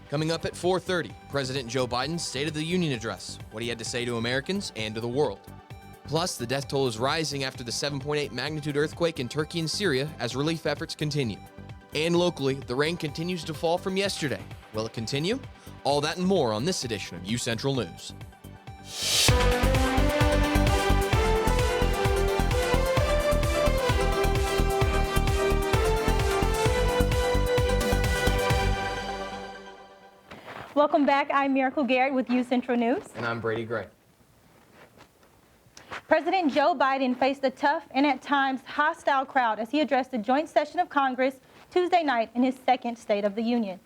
Coming up at 4:30, President Joe Biden's State of the Union address, what he had to say to Americans and to the world. Plus, the death toll is rising after the 7.8 magnitude earthquake in Turkey and Syria as relief efforts continue. And locally, the rain continues to fall from yesterday. Will it continue? All that and more on this edition of UCentral News. Welcome back. I'm Miracle Garrett with UCentral News. And I'm Brady Gray. President Joe Biden faced a tough and at times hostile crowd as he addressed the joint session of Congress Tuesday night in his second State of the Union.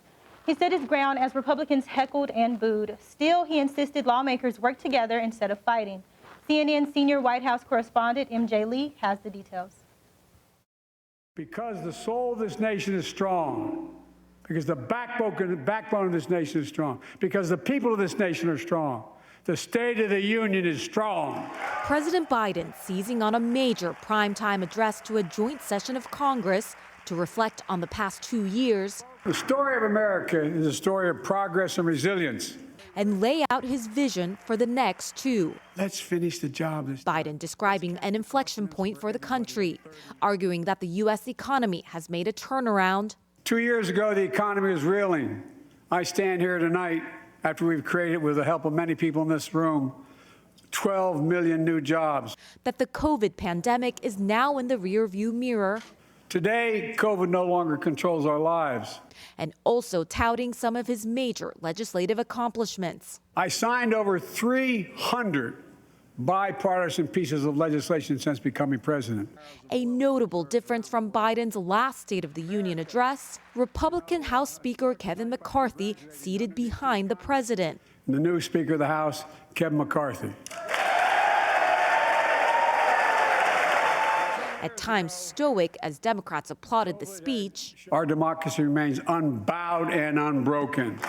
He stood his ground as Republicans heckled and booed. Still, he insisted lawmakers work together instead of fighting. CNN senior White House correspondent MJ Lee has the details. Because the soul of this nation is strong, because the backbone of this nation is strong, because the people of this nation are strong, the State of the Union is strong. President Biden seizing on a major primetime address to a joint session of Congress to reflect on the past 2 years. The story of America is a story of progress and resilience. And lay out his vision for the next 2. Let's finish the job. Biden describing an inflection point for the country, arguing that the U.S. economy has made a turnaround. 2 years ago, the economy was reeling. I stand here tonight after we've created, with the help of many people in this room, 12 million new jobs. That the COVID pandemic is now in the rearview mirror. Today, COVID no longer controls our lives. And also touting some of his major legislative accomplishments. I signed over 300 bipartisan pieces of legislation since becoming president. A notable difference from Biden's last State of the Union address, Republican House Speaker Kevin McCarthy seated behind the president. And the new Speaker of the House, Kevin McCarthy. At times stoic as Democrats applauded the speech. Our democracy remains unbowed and unbroken.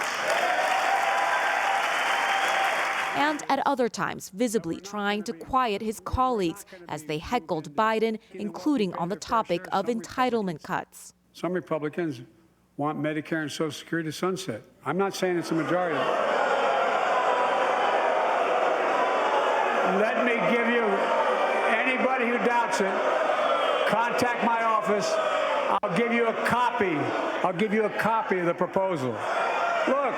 And at other times visibly trying to quiet his colleagues as they heckled Biden, including on the topic of entitlement cuts. Some Republicans want Medicare and Social Security to sunset. I'm not saying it's a majority. Let me give you, anybody who doubts it, contact my office. I'll give you a copy. I'll give you a copy of the proposal. Look.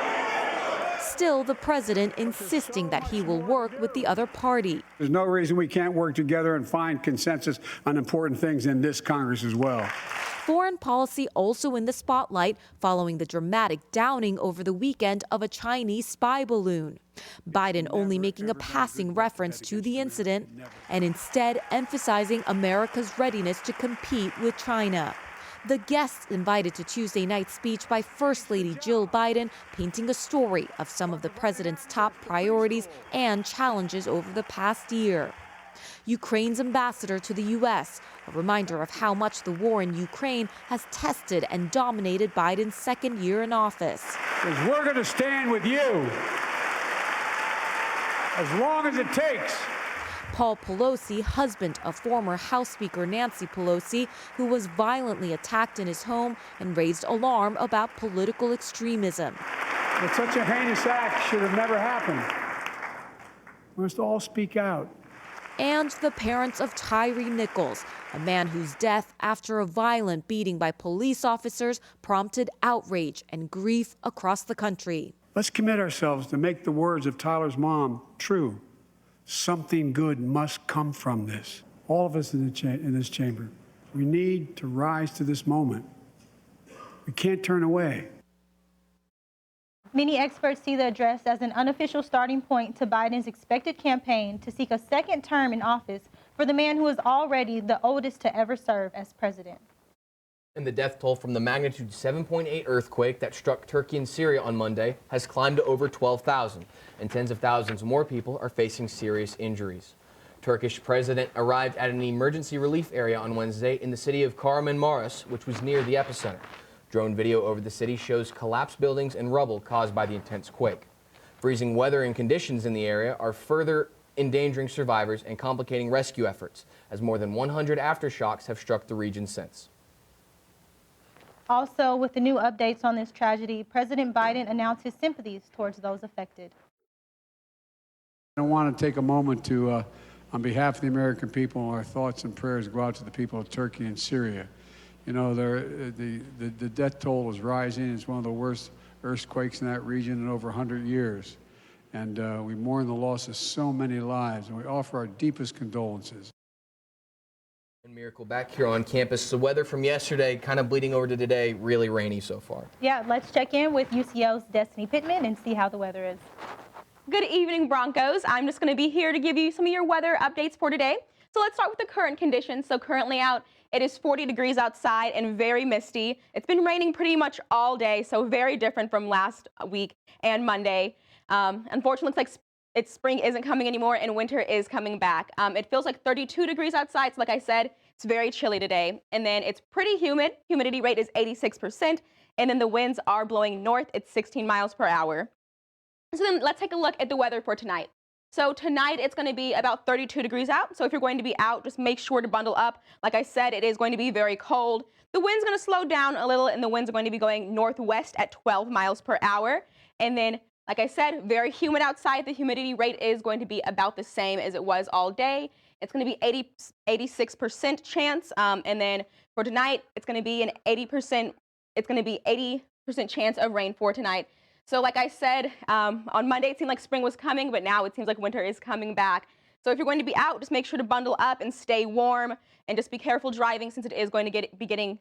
Still, the president insisting that he will work with the other party. There's no reason we can't work together and find consensus on important things in this Congress as well. Foreign policy also in the spotlight following the dramatic downing over the weekend of a Chinese spy balloon. Biden only making a passing reference to the incident and instead emphasizing America's readiness to compete with China. The guests invited to Tuesday night's speech by First Lady Jill Biden, painting a story of some of the president's top priorities and challenges over the past year. Ukraine's ambassador to the U.S., a reminder of how much the war in Ukraine has tested and dominated Biden's second year in office. Because we're going to stand with you as long as it takes. Paul Pelosi, husband of former House Speaker Nancy Pelosi, who was violently attacked in his home and raised alarm about political extremism. But such a heinous act should have never happened. We must all speak out. And the parents of Tyree Nichols, a man whose death after a violent beating by police officers prompted outrage and grief across the country. Let's commit ourselves to make the words of Tyler's mom true. Something good must come from this. All of us in this chamber, we need to rise to this moment. We can't turn away. Many experts see the address as an unofficial starting point to Biden's expected campaign to seek a second term in office for the man who is already the oldest to ever serve as president. And the death toll from the magnitude 7.8 earthquake that struck Turkey and Syria on Monday has climbed to over 12,000, and tens of thousands more people are facing serious injuries. Turkish president arrived at an emergency relief area on Wednesday in the city of Kahramanmaraş, which was near the epicenter. Drone video over the city shows collapsed buildings and rubble caused by the intense quake. Freezing weather and conditions in the area are further endangering survivors and complicating rescue efforts, as more than 100 aftershocks have struck the region since. Also, with the new updates on this tragedy, President Biden announced his sympathies towards those affected. I want to take a moment to, on behalf of the American people, our thoughts and prayers go out to the people of Turkey and Syria. You know, the death toll is rising. It's one of the worst earthquakes in that region in over 100 years. And we mourn the loss of so many lives, and we offer our deepest condolences. And Miracle back here on campus. The weather from yesterday kind of bleeding over to today, really rainy so far. Yeah, let's check in with UCO's Destiny Pittman and see how the weather is. Good evening, Broncos. I'm just going to be here to give you some of your weather updates for today. So let's start with the current conditions. So currently out, it is 40 degrees outside and very misty. It's been raining pretty much all day, so very different from last week and Monday. Unfortunately, it looks like spring isn't coming anymore and winter is coming back. It feels like 32 degrees outside, so like I said, it's very chilly today. And then it's pretty humid. Humidity rate is 86%, and then the winds are blowing north at 16 miles per hour. So then let's take a look at the weather for tonight. So tonight it's going to be about 32 degrees out. So if you're going to be out, just make sure to bundle up. Like I said, it is going to be very cold. The wind's going to slow down a little, and the winds are going to be going northwest at 12 miles per hour. And then, like I said, very humid outside. The humidity rate is going to be about the same as it was all day. It's going to be 86% chance. And then for tonight, it's going to be an 80%. It's going to be 80% chance of rain for tonight. So like I said, on Monday it seemed like spring was coming, but now it seems like winter is coming back. So if you're going to be out, just make sure to bundle up and stay warm, and just be careful driving since it is going to be getting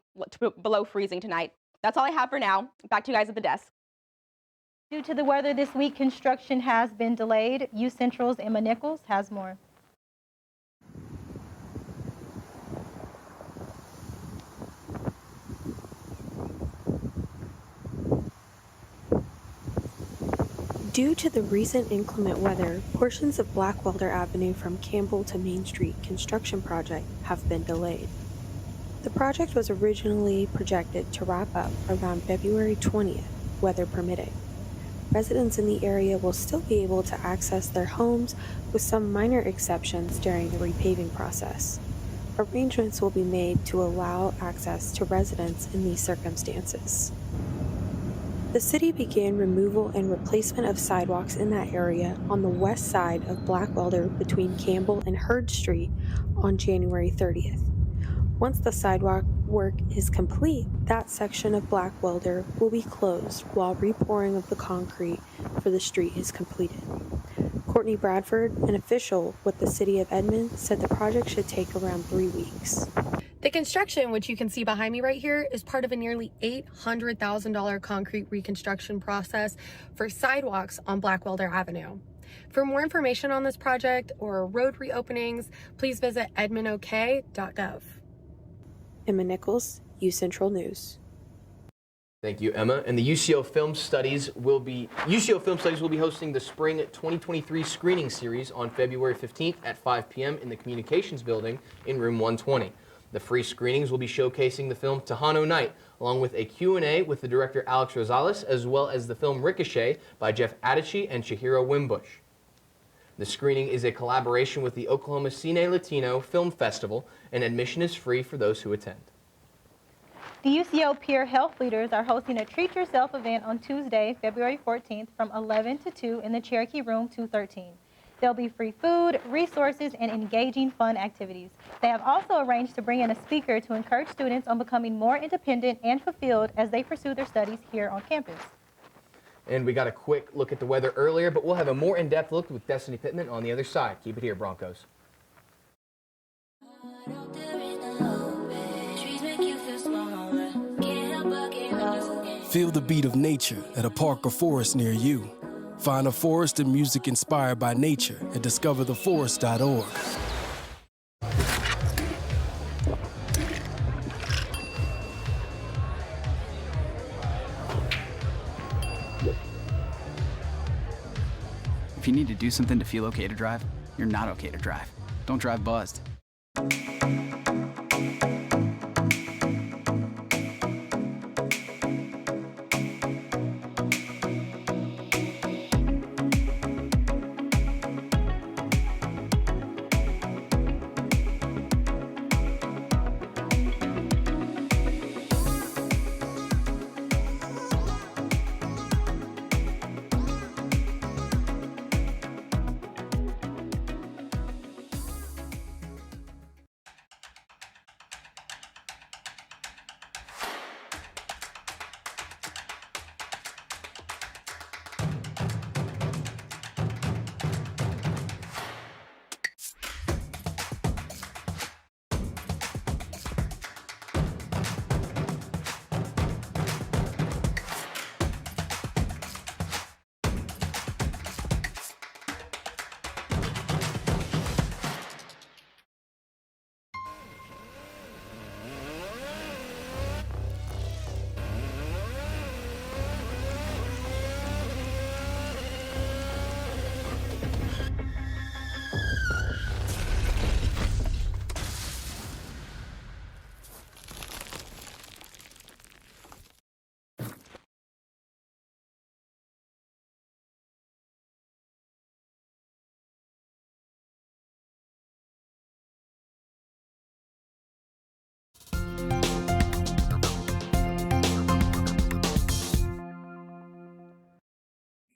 below freezing tonight. That's all I have for now. Back to you guys at the desk. Due to the weather this week, construction has been delayed. UCentral's Emma Nichols has more. Due to the recent inclement weather, portions of Blackwelder Avenue from Campbell to Main Street construction project have been delayed. The project was originally projected to wrap up around February 20th, weather permitting. Residents in the area will still be able to access their homes with some minor exceptions during the repaving process. Arrangements will be made to allow access to residents in these circumstances. The city began removal and replacement of sidewalks in that area on the west side of Blackwelder between Campbell and Hurd Street on January 30th. Once the sidewalk work is complete, that section of Blackwelder will be closed while repouring of the concrete for the street is completed. Courtney Bradford, an official with the city of Edmond, said the project should take around 3 weeks. The construction, which you can see behind me right here, is part of a nearly $800,000 concrete reconstruction process for sidewalks on Blackwelder Avenue. For more information on this project or road reopenings, please visit edmondok.gov. Emma Nichols, UCentral News. Thank you, Emma. And the UCO Film Studies will be hosting the Spring 2023 screening series on February 15th at 5 p.m. in the Communications Building in Room 120. The free screenings will be showcasing the film Tejano Night, along with a Q&A with the director Alex Rosales, as well as the film Ricochet by Jeff Adichie and Chihiro Wimbush. The screening is a collaboration with the Oklahoma Cine Latino Film Festival, and admission is free for those who attend. The UCO peer health leaders are hosting a Treat Yourself event on Tuesday, February 14th from 11 to 2 in the Cherokee Room 213. There'll be free food, resources, and engaging fun activities. They have also arranged to bring in a speaker to encourage students on becoming more independent and fulfilled as they pursue their studies here on campus. And we got a quick look at the weather earlier, but we'll have a more in-depth look with Destiny Pittman on the other side. Keep it here, Broncos. Feel the beat of nature at a park or forest near you. Find a forest and music inspired by nature at discovertheforest.org. If you need to do something to feel okay to drive, you're not okay to drive. Don't drive buzzed.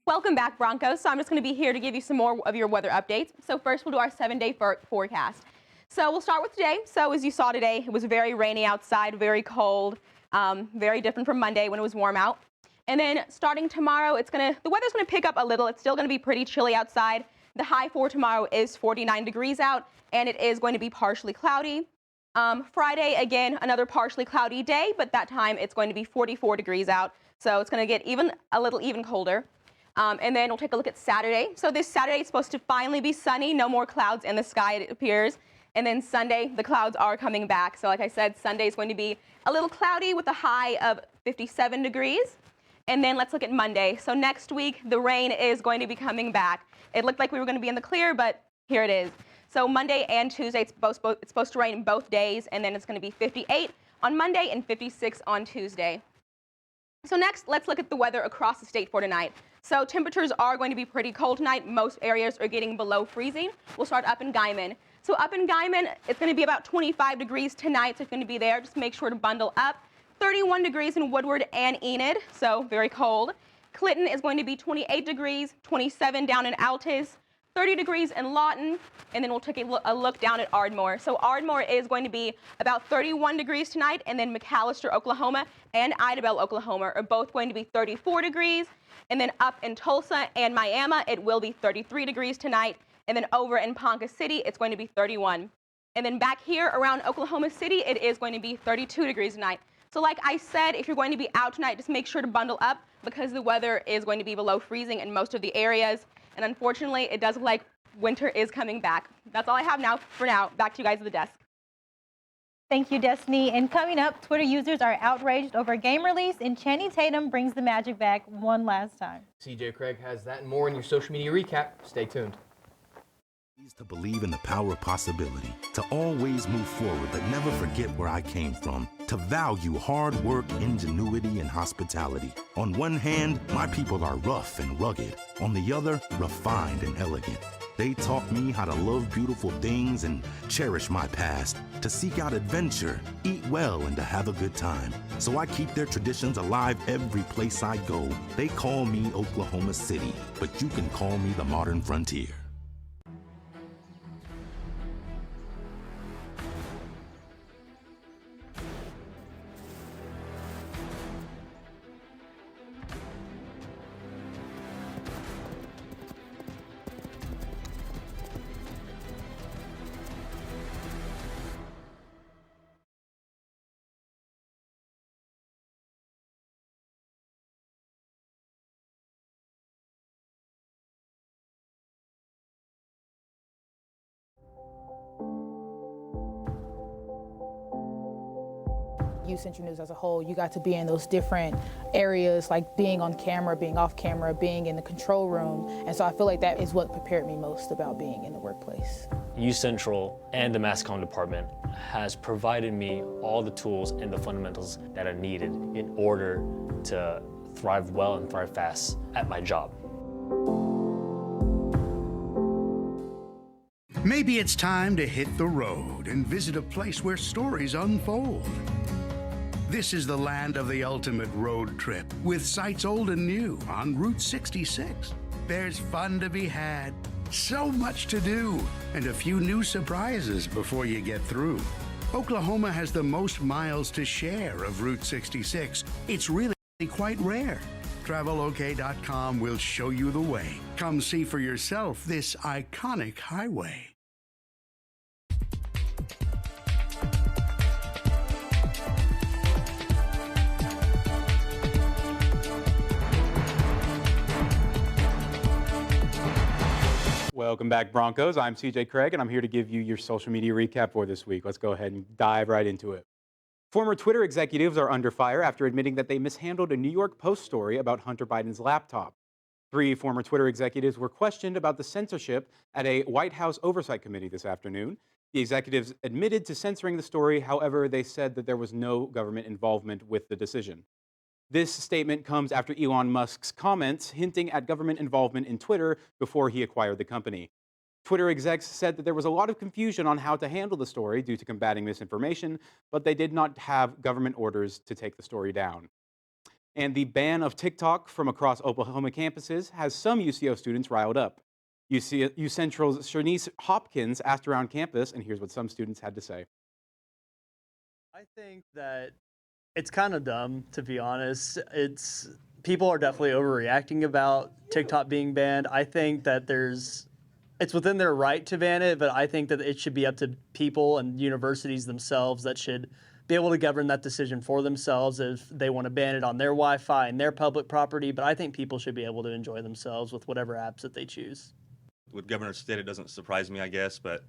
Welcome back, Broncos. So I'm just going to be here to give you some more of your weather updates. So first, we'll do our 7-day forecast. So we'll start with today. So as you saw today, it was very rainy outside, very cold, very different from Monday when it was warm out. And then starting tomorrow, the weather's going to pick up a little. It's still going to be pretty chilly outside. The high for tomorrow is 49 degrees out, and it is going to be partially cloudy. Friday, again, another partially cloudy day, but that time it's going to be 44 degrees out. So it's going to get a little colder. And then we'll take a look at Saturday. So this Saturday is supposed to finally be sunny, no more clouds in the sky, it appears. And then Sunday, the clouds are coming back. So like I said, Sunday is going to be a little cloudy with a high of 57 degrees. And then let's look at Monday. So next week, the rain is going to be coming back. It looked like we were going to be in the clear, but here it is. So Monday and Tuesday, it's supposed to rain both days, and then it's going to be 58 on Monday and 56 on Tuesday. So next, let's look at the weather across the state for tonight. So temperatures are going to be pretty cold tonight. Most areas are getting below freezing. We'll start up in Guyman. So up in Guyman, it's going to be about 25 degrees tonight, so it's going to be there. Just make sure to bundle up. 31 degrees in Woodward and Enid, so very cold. Clinton is going to be 28 degrees, 27 down in Altus, 30 degrees in Lawton, and then we'll take a look down at Ardmore. So Ardmore is going to be about 31 degrees tonight, and then McAllister, Oklahoma, and Idabel, Oklahoma are both going to be 34 degrees. And then up in Tulsa and Miami, it will be 33 degrees tonight. And then over in Ponca City, it's going to be 31. And then back here around Oklahoma City, it is going to be 32 degrees tonight. So like I said, if you're going to be out tonight, just make sure to bundle up because the weather is going to be below freezing in most of the areas. And unfortunately, it does look like winter is coming back. That's all I have now for now. Back to you guys at the desk. Thank you, Destiny. And coming up, Twitter users are outraged over a game release, and Channing Tatum brings the Magic back one last time. CJ Craig has that and more in your social media recap. Stay tuned. To believe in the power of possibility, to always move forward but never forget where I came from, to value hard work, ingenuity, and hospitality. On one hand, my people are rough and rugged. On the other, refined and elegant. They taught me how to love beautiful things and cherish my past, to seek out adventure, eat well, and to have a good time. So I keep their traditions alive every place I go. They call me Oklahoma City, but you can call me the modern frontier. UCentral News as a whole, you got to be in those different areas, like being on camera, being off camera, being in the control room. And so I feel like that is what prepared me most about being in the workplace. UCentral and the Mass Comm department has provided me all the tools and the fundamentals that are needed in order to thrive well and thrive fast at my job. Maybe it's time to hit the road and visit a place where stories unfold. This is the land of the ultimate road trip, with sights old and new on Route 66. There's fun to be had, so much to do, and a few new surprises before you get through. Oklahoma has the most miles to share of Route 66. It's really quite rare. TravelOK.com will show you the way. Come see for yourself this iconic highway. Welcome back, Broncos. I'm CJ Craig, and I'm here to give you your social media recap for this week. Let's go ahead and dive right into it. Former Twitter executives are under fire after admitting that they mishandled a New York Post story about Hunter Biden's laptop. 3 former Twitter executives were questioned about the censorship at a White House Oversight Committee this afternoon. The executives admitted to censoring the story. However, they said that there was no government involvement with the decision. This statement comes after Elon Musk's comments hinting at government involvement in Twitter before he acquired the company. Twitter execs said that there was a lot of confusion on how to handle the story due to combating misinformation, but they did not have government orders to take the story down. And the ban of TikTok from across Oklahoma campuses has some UCO students riled up. UCentral's Shanice Hopkins asked around campus, and here's what some students had to say. I think that it's kind of dumb, to be honest. People are definitely overreacting about TikTok being banned. I think that it's within their right to ban it, but I think that it should be up to people and universities themselves that should be able to govern that decision for themselves if they want to ban it on their Wi-Fi and their public property. But I think people should be able to enjoy themselves with whatever apps that they choose. With Governor Stitt, it doesn't surprise me, I guess, but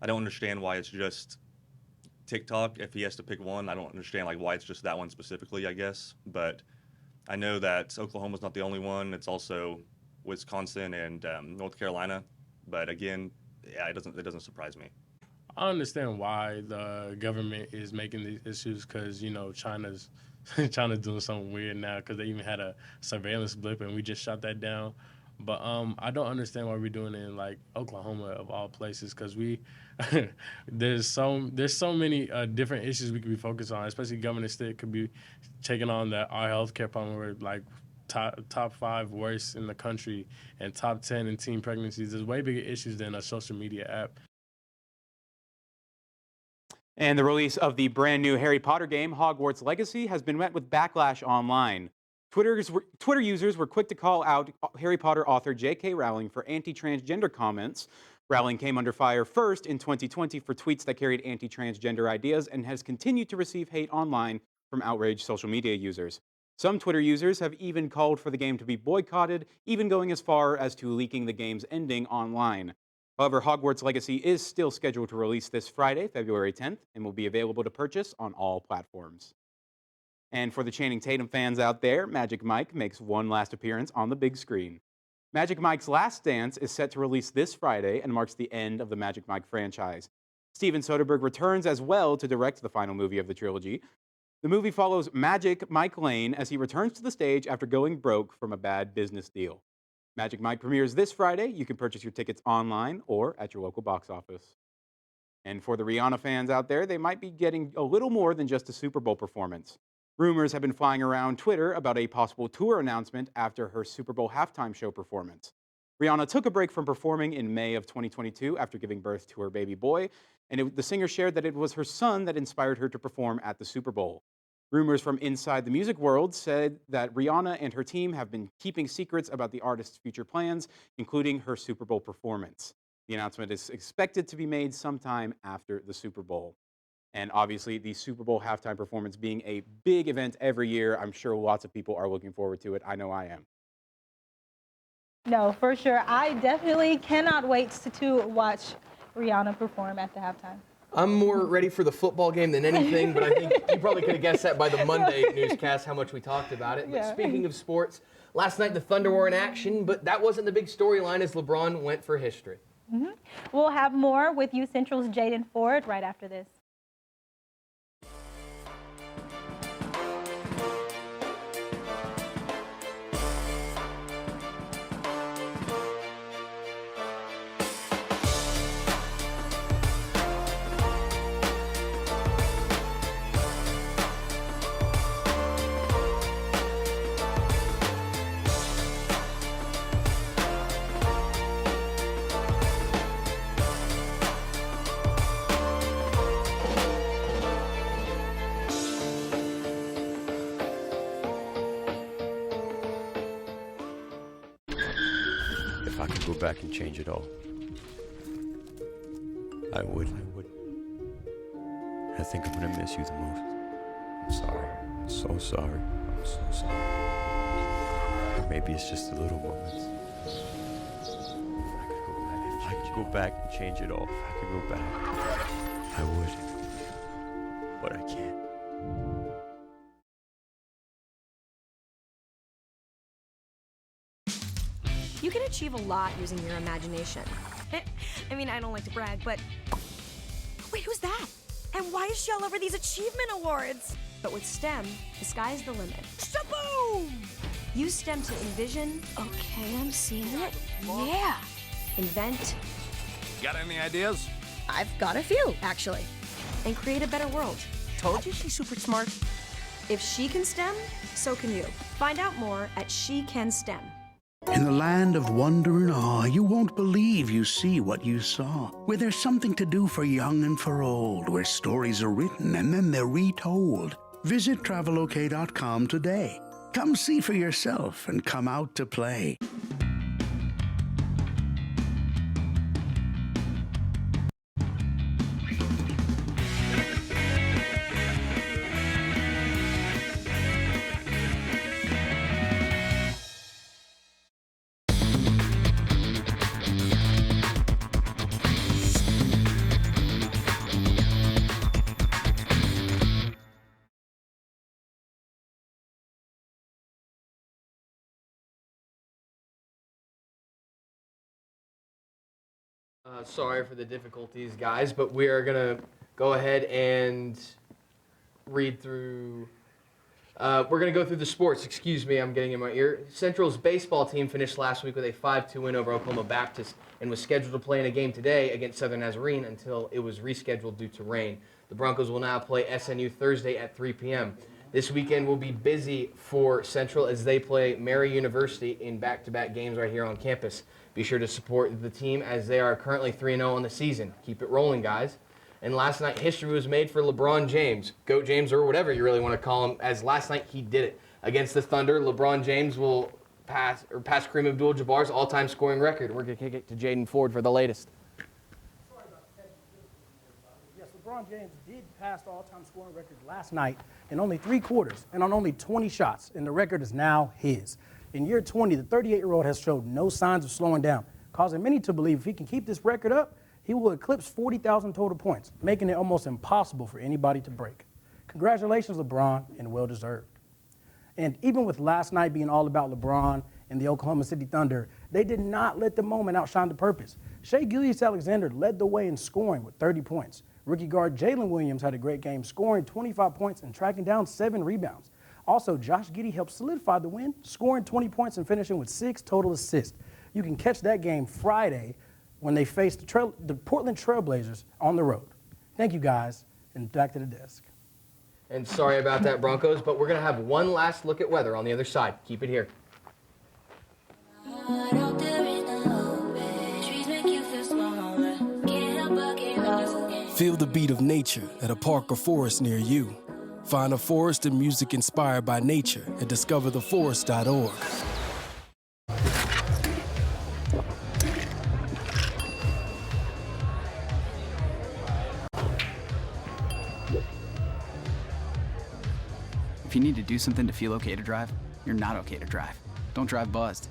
I don't understand why it's just TikTok. If he has to pick one, I don't understand why it's just that one specifically, I guess. But I know that Oklahoma's not the only one. It's also Wisconsin and North Carolina. But again, yeah, it doesn't surprise me. I understand why the government is making these issues because, China's doing something weird now because they even had a surveillance blip and we just shot that down. But I don't understand why we're doing it in Oklahoma of all places because there's so many different issues we could be focused on, especially Governor Stitt could be taking on our healthcare problem where top 5 worst in the country and top 10 in teen pregnancies. There's way bigger issues than a social media app. And the release of the brand new Harry Potter game, Hogwarts Legacy, has been met with backlash online. Twitter users were quick to call out Harry Potter author J.K. Rowling for anti-transgender comments. Rowling came under fire first in 2020 for tweets that carried anti-transgender ideas and has continued to receive hate online from outraged social media users. Some Twitter users have even called for the game to be boycotted, even going as far as to leaking the game's ending online. However, Hogwarts Legacy is still scheduled to release this Friday, February 10th, and will be available to purchase on all platforms. And for the Channing Tatum fans out there, Magic Mike makes one last appearance on the big screen. Magic Mike's Last Dance is set to release this Friday and marks the end of the Magic Mike franchise. Steven Soderbergh returns as well to direct the final movie of the trilogy. The movie follows Magic Mike Lane as he returns to the stage after going broke from a bad business deal. Magic Mike premieres this Friday. You can purchase your tickets online or at your local box office. And for the Rihanna fans out there, they might be getting a little more than just a Super Bowl performance. Rumors have been flying around Twitter about a possible tour announcement after her Super Bowl halftime show performance. Rihanna took a break from performing in May of 2022 after giving birth to her baby boy, and the singer shared that it was her son that inspired her to perform at the Super Bowl. Rumors from inside the music world said that Rihanna and her team have been keeping secrets about the artist's future plans, including her Super Bowl performance. The announcement is expected to be made sometime after the Super Bowl. And obviously, the Super Bowl halftime performance being a big event every year, I'm sure lots of people are looking forward to it. I know I am. No, for sure. I definitely cannot wait to watch Rihanna perform at the halftime. I'm more ready for the football game than anything, but I think you probably could have guessed that by the Monday newscast how much we talked about it. Yeah. But speaking of sports, last night the Thunder were in action, but that wasn't the big storyline as LeBron went for history. Mm-hmm. We'll have more with UCentral's Jaden Ford right after this. If I could go back and change it all, I would. I think I'm gonna miss you the most. I'm sorry. I'm so sorry. I'm so sorry. Maybe it's just the little moments. If I could go back and change it all, if I could go back, I would. But I can't. You can achieve a lot using your imagination. I mean, I don't like to brag, but... Wait, who's that? And why is she all over these achievement awards? But with STEM, the sky's the limit. Shaboom! Use STEM to envision... Okay, I'm seeing it. Yeah! Invent... Got any ideas? I've got a few, actually. And create a better world. Told you she's super smart. If she can STEM, so can you. Find out more at She Can STEM. In the land of wonder and awe, you won't believe you see what you saw. Where there's something to do for young and for old, where stories are written and then they're retold. Visit travelok.com today. Come see for yourself and come out to play. Sorry for the difficulties, guys, but we are going to go ahead and read through. We're going to go through the sports. Excuse me, I'm getting in my ear. Central's baseball team finished last week with a 5-2 win over Oklahoma Baptist and was scheduled to play in a game today against Southern Nazarene until it was rescheduled due to rain. The Broncos will now play SNU Thursday at 3 p.m. This weekend will be busy for Central as they play Mary University in back-to-back games right here on campus. Be sure to support the team as they are currently 3-0 on the season. Keep it rolling, guys. And last night, history was made for LeBron James, GOAT James, or whatever you really want to call him, as last night he did it. Against the Thunder, LeBron James will pass Kareem Abdul-Jabbar's all-time scoring record. We're going to kick it to Jaden Ford for the latest. Yes, LeBron James did pass the all-time scoring record last night in only 3 quarters and on only 20 shots, and the record is now his. In year 20, the 38-year-old has showed no signs of slowing down, causing many to believe if he can keep this record up, he will eclipse 40,000 total points, making it almost impossible for anybody to break. Congratulations, LeBron, and well-deserved. And even with last night being all about LeBron and the Oklahoma City Thunder, they did not let the moment outshine the purpose. Shai Gilgeous-Alexander led the way in scoring with 30 points. Rookie guard Jalen Williams had a great game, scoring 25 points and tracking down 7 rebounds. Also, Josh Giddey helped solidify the win, scoring 20 points and finishing with 6 total assists. You can catch that game Friday when they face the Portland Trailblazers on the road. Thank you, guys, and back to the desk. And sorry about that, Broncos, but we're going to have one last look at weather on the other side. Keep it here. Feel the beat of nature at a park or forest near you. Find a forest and music inspired by nature at discovertheforest.org. If you need to do something to feel okay to drive, you're not okay to drive. Don't drive buzzed.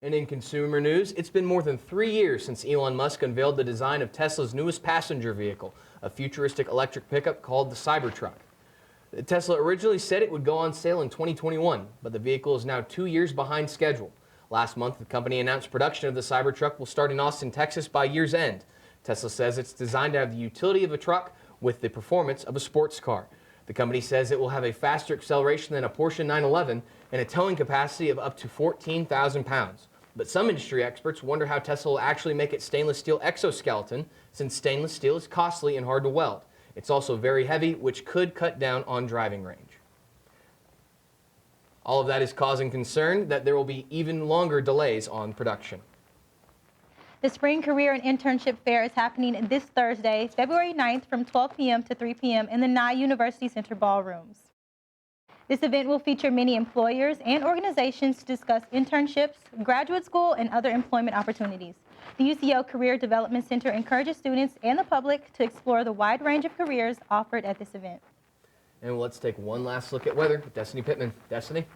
And in consumer news, it's been more than 3 years since Elon Musk unveiled the design of Tesla's newest passenger vehicle, a futuristic electric pickup called the Cybertruck. Tesla originally said it would go on sale in 2021, but the vehicle is now 2 years behind schedule. Last month, the company announced production of the Cybertruck will start in Austin, Texas by year's end. Tesla says it's designed to have the utility of a truck with the performance of a sports car. The company says it will have a faster acceleration than a Porsche 911 and a towing capacity of up to 14,000 pounds. But some industry experts wonder how Tesla will actually make its stainless steel exoskeleton, since stainless steel is costly and hard to weld. It's also very heavy, which could cut down on driving range. All of that is causing concern that there will be even longer delays on production. The Spring Career and Internship Fair is happening this Thursday, February 9th from 12 p.m. to 3 p.m. in the Nye University Center ballrooms. This event will feature many employers and organizations to discuss internships, graduate school, and other employment opportunities. The UCO Career Development Center encourages students and the public to explore the wide range of careers offered at this event. And let's take one last look at weather with Destiny Pittman. Destiny?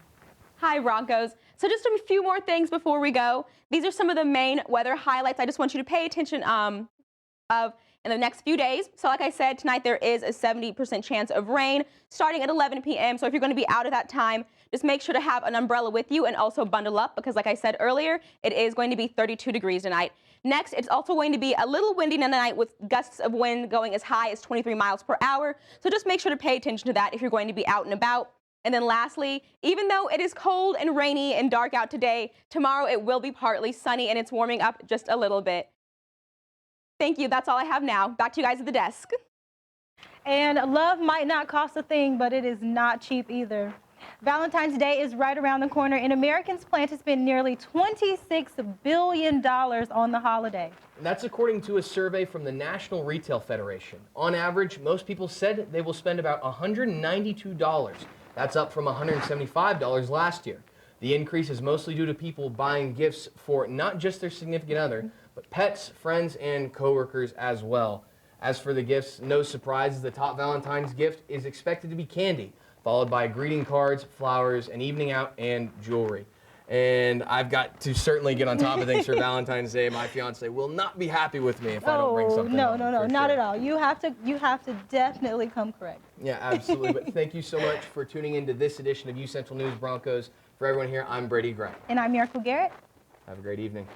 Hi, Broncos. So just a few more things before we go. These are some of the main weather highlights I just want you to pay attention of in the next few days. So like I said, tonight there is a 70% chance of rain starting at 11 p.m. So if you're going to be out at that time, just make sure to have an umbrella with you and also bundle up because like I said earlier, it is going to be 32 degrees tonight. Next, it's also going to be a little windy tonight with gusts of wind going as high as 23 miles per hour. So just make sure to pay attention to that if you're going to be out and about. And then lastly, even though it is cold and rainy and dark out today, tomorrow it will be partly sunny and it's warming up just a little bit. Thank you. That's all I have now. Back to you guys at the desk. And love might not cost a thing, but it is not cheap either. Valentine's Day is right around the corner, and Americans plan to spend nearly $26 billion on the holiday. And that's according to a survey from the National Retail Federation. On average, most people said they will spend about $192. That's up from $175 last year. The increase is mostly due to people buying gifts for not just their significant other, but pets, friends, and coworkers as well. As for the gifts, no surprises, the top Valentine's gift is expected to be candy, followed by greeting cards, flowers, an evening out, and jewelry. And I've got to certainly get on top of things for Valentine's Day. My fiance will not be happy with me if I don't bring something. No, not at all. You have to definitely come correct. Yeah, absolutely. But thank you so much for tuning into this edition of UCentral News Broncos. For everyone here, I'm Brady Gray. And I'm Miracle Garrett. Have a great evening.